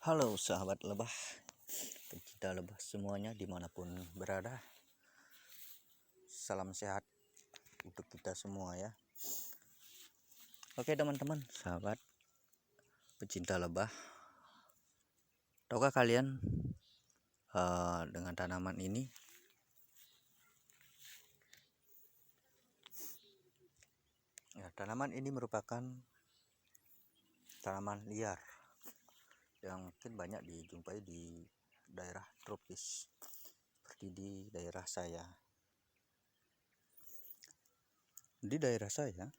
Halo sahabat lebah, pecinta lebah semuanya dimanapun berada. Salam sehat untuk kita semua ya. Oke teman-teman, sahabat pecinta lebah, tahukah kalian dengan tanaman ini? Ya, tanaman ini merupakan tanaman liar yang mungkin banyak dijumpai di daerah tropis seperti di daerah saya. Di daerah saya,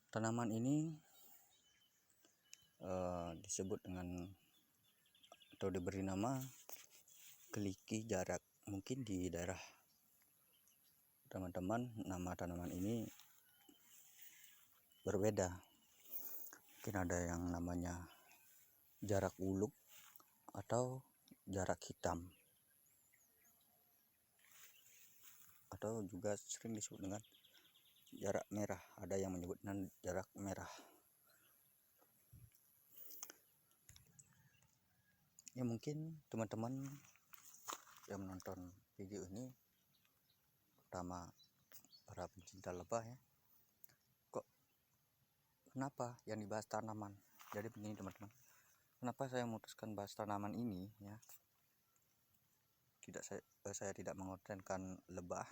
tanaman ini disebut dengan atau diberi nama keliki jarak. Mungkin di daerah teman-teman nama tanaman ini berbeda. Mungkin ada yang namanya jarak uluk atau jarak hitam, atau juga sering disebut dengan jarak merah. Ada yang menyebut dengan jarak merah. Ya mungkin teman-teman yang menonton video ini, pertama para pencinta lebah ya, kok kenapa yang dibahas tanaman? Jadi begini teman-teman, kenapa saya memutuskan bahas tanaman ini ya? Saya tidak mengontenkan lebah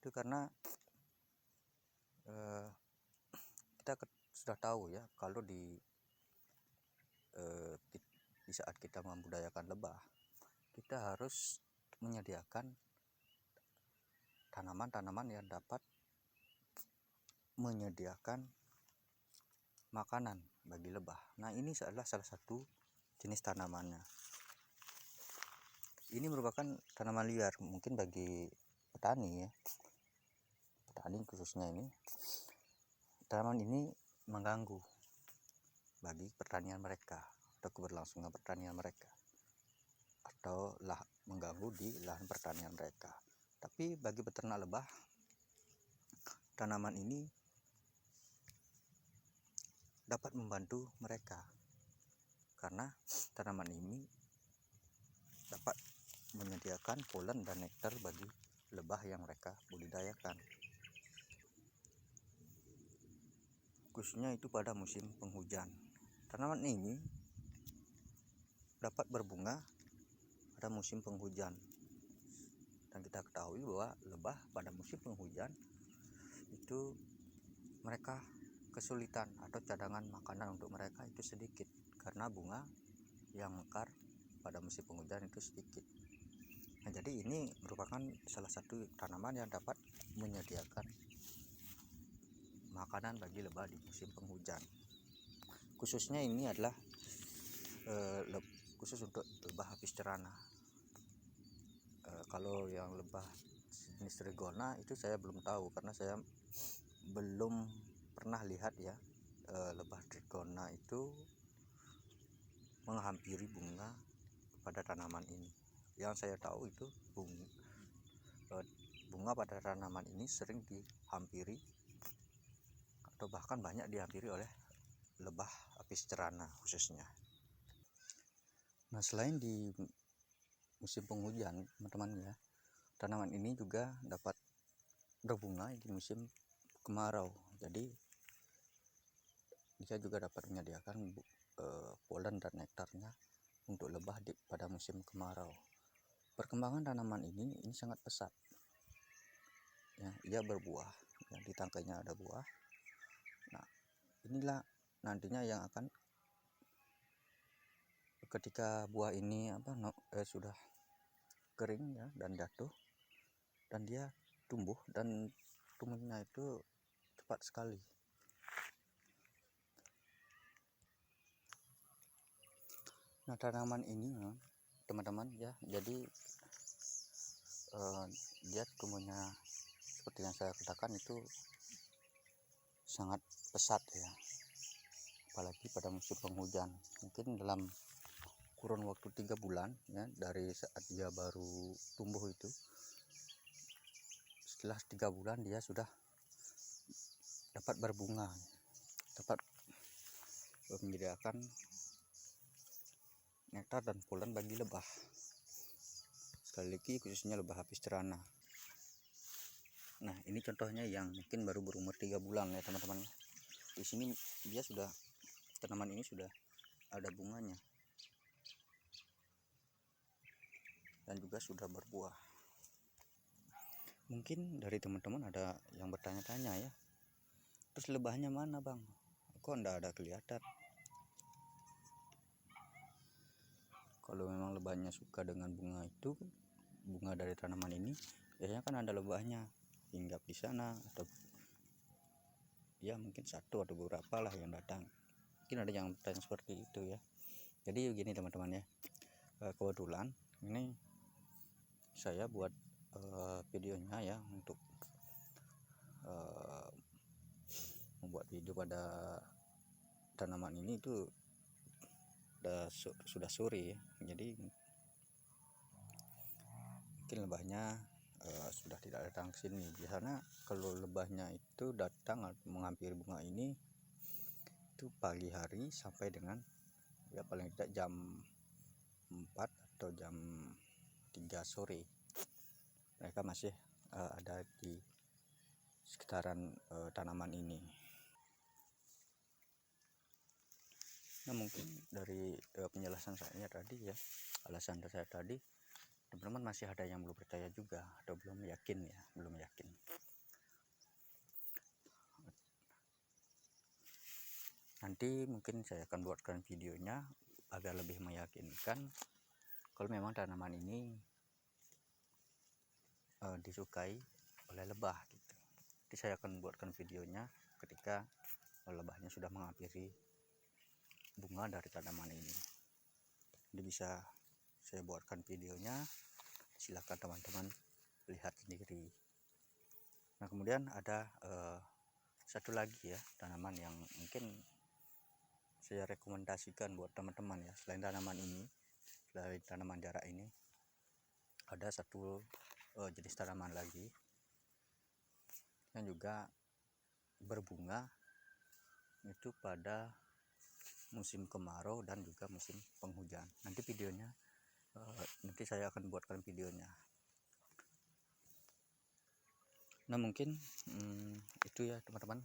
itu karena kita sudah tahu ya, kalau di saat kita membudidayakan lebah, kita harus menyediakan tanaman-tanaman yang dapat menyediakan makanan bagi lebah. Nah, ini adalah salah satu jenis tanamannya. Ini merupakan tanaman liar mungkin bagi petani ya. Petani khususnya ini, tanaman ini mengganggu bagi pertanian mereka atau keberlangsungan pertanian mereka, atau mengganggu di lahan pertanian mereka. Tapi bagi peternak lebah, tanaman ini dapat membantu mereka karena tanaman ini dapat menyediakan polen dan nektar bagi lebah yang mereka budidayakan, khususnya itu pada musim penghujan. Tanaman ini dapat berbunga pada musim penghujan, dan kita ketahui bahwa lebah pada musim penghujan itu mereka kesulitan atau cadangan makanan untuk mereka itu sedikit karena bunga yang mekar pada musim penghujan itu sedikit. Nah, jadi ini merupakan salah satu tanaman yang dapat menyediakan makanan bagi lebah di musim penghujan. Khususnya ini adalah khusus untuk lebah apis cerana. Kalau yang lebah jenis trigona itu saya belum tahu karena saya belum pernah lihat ya lebah trigona itu menghampiri bunga pada tanaman ini. Yang saya tahu itu bunga pada tanaman ini sering dihampiri atau bahkan banyak dihampiri oleh lebah apis cerana khususnya. Nah, selain di musim penghujan teman-teman ya, tanaman ini juga dapat berbunga di musim kemarau. Jadi dia juga dapat menyediakan polen dan nektarnya untuk lebah pada musim kemarau. Perkembangan tanaman ini sangat pesat ya, ia berbuah ya, di tangkainya ada buah. Nah, inilah nantinya yang akan ketika buah ini sudah kering ya dan jatuh, dan dia tumbuh, dan tumbuhnya itu cepat sekali. Nah, tanaman ini teman-teman ya, jadi dia tumbuhnya seperti yang saya katakan itu sangat pesat ya, apalagi pada musim penghujan. Mungkin dalam kurun waktu 3 bulan ya, dari saat dia baru tumbuh itu, setelah 3 bulan dia sudah dapat berbunga, dapat menyediakan nektar dan polen bagi lebah. Sekali lagi khususnya lebah apis cerana. Nah, ini contohnya yang mungkin baru berumur 3 bulan ya teman-teman. Di sini dia sudah, tanaman ini sudah ada bunganya dan juga sudah berbuah. Mungkin dari teman-teman ada yang bertanya-tanya ya, terus lebahnya mana bang, kok enggak ada kelihatan? Kalau memang lebahnya suka dengan bunga itu, bunga dari tanaman ini, biasanya kan ada lebahnya hinggap di sana, atau ya mungkin satu atau beberapa lah yang datang. Mungkin ada yang bertanya seperti itu ya. Jadi begini teman-teman ya, kebetulan ini saya buat videonya ya, untuk membuat video pada tanaman ini itu sudah sore ya. Jadi mungkin lebahnya sudah tidak datang ke sini. Biasanya kalau lebahnya itu datang menghampiri bunga ini itu pagi hari sampai dengan ya paling tidak jam 4 atau jam 3 sore. Mereka masih ada di sekitaran tanaman ini. Nah, mungkin dari penjelasan saya tadi ya, alasan saya tadi, teman-teman masih ada yang belum percaya juga atau belum yakin ya, belum yakin. Nanti mungkin saya akan buatkan videonya agar lebih meyakinkan kalau memang tanaman ini disukai oleh lebah gitu. Jadi saya akan buatkan videonya ketika lebahnya sudah menghampiri bunga dari tanaman ini. Jadi bisa saya buatkan videonya, silakan teman-teman lihat sendiri. Nah, kemudian ada satu lagi ya tanaman yang mungkin saya rekomendasikan buat teman-teman ya, selain tanaman ini, selain tanaman jarak ini, ada satu jenis tanaman lagi yang juga berbunga itu pada musim kemarau dan juga musim penghujan. Nanti videonya nanti saya akan buatkan videonya. Nah, mungkin itu ya teman-teman,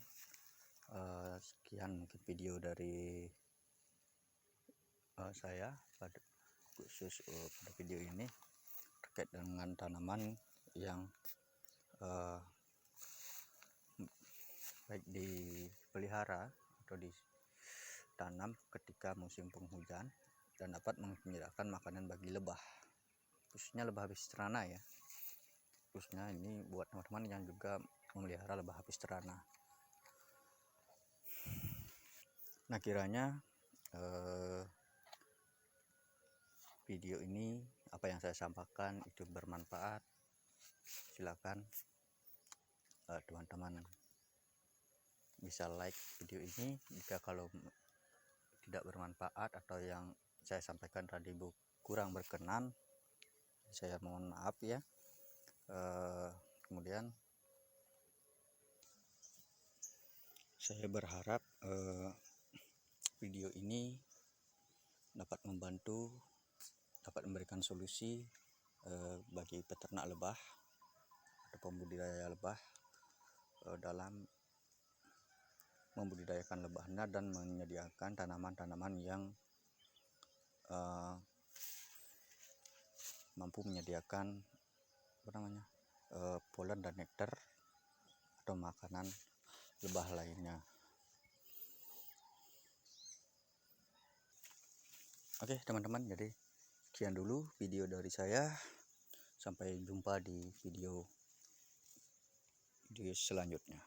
sekian mungkin video dari saya pada khusus pada video ini terkait dengan tanaman yang baik dipelihara atau ditanam ketika musim penghujan dan dapat menyediakan makanan bagi lebah, khususnya lebah apis cerana ya. Khususnya ini buat teman-teman yang juga memelihara lebah apis cerana. Nah, kiranya video ini apa yang saya sampaikan itu bermanfaat. Silakan teman-teman bisa like video ini. Jika kalau tidak bermanfaat atau yang saya sampaikan tadi kurang berkenan, saya mohon maaf ya. Kemudian saya berharap video ini dapat membantu, dapat memberikan solusi bagi peternak lebah atau pembudidaya lebah dalam membudidayakan lebahnya dan menyediakan tanaman-tanaman yang mampu menyediakan polen dan nektar atau makanan lebah lainnya. Oke teman-teman, jadi sekian dulu video dari saya. Sampai jumpa di video selanjutnya.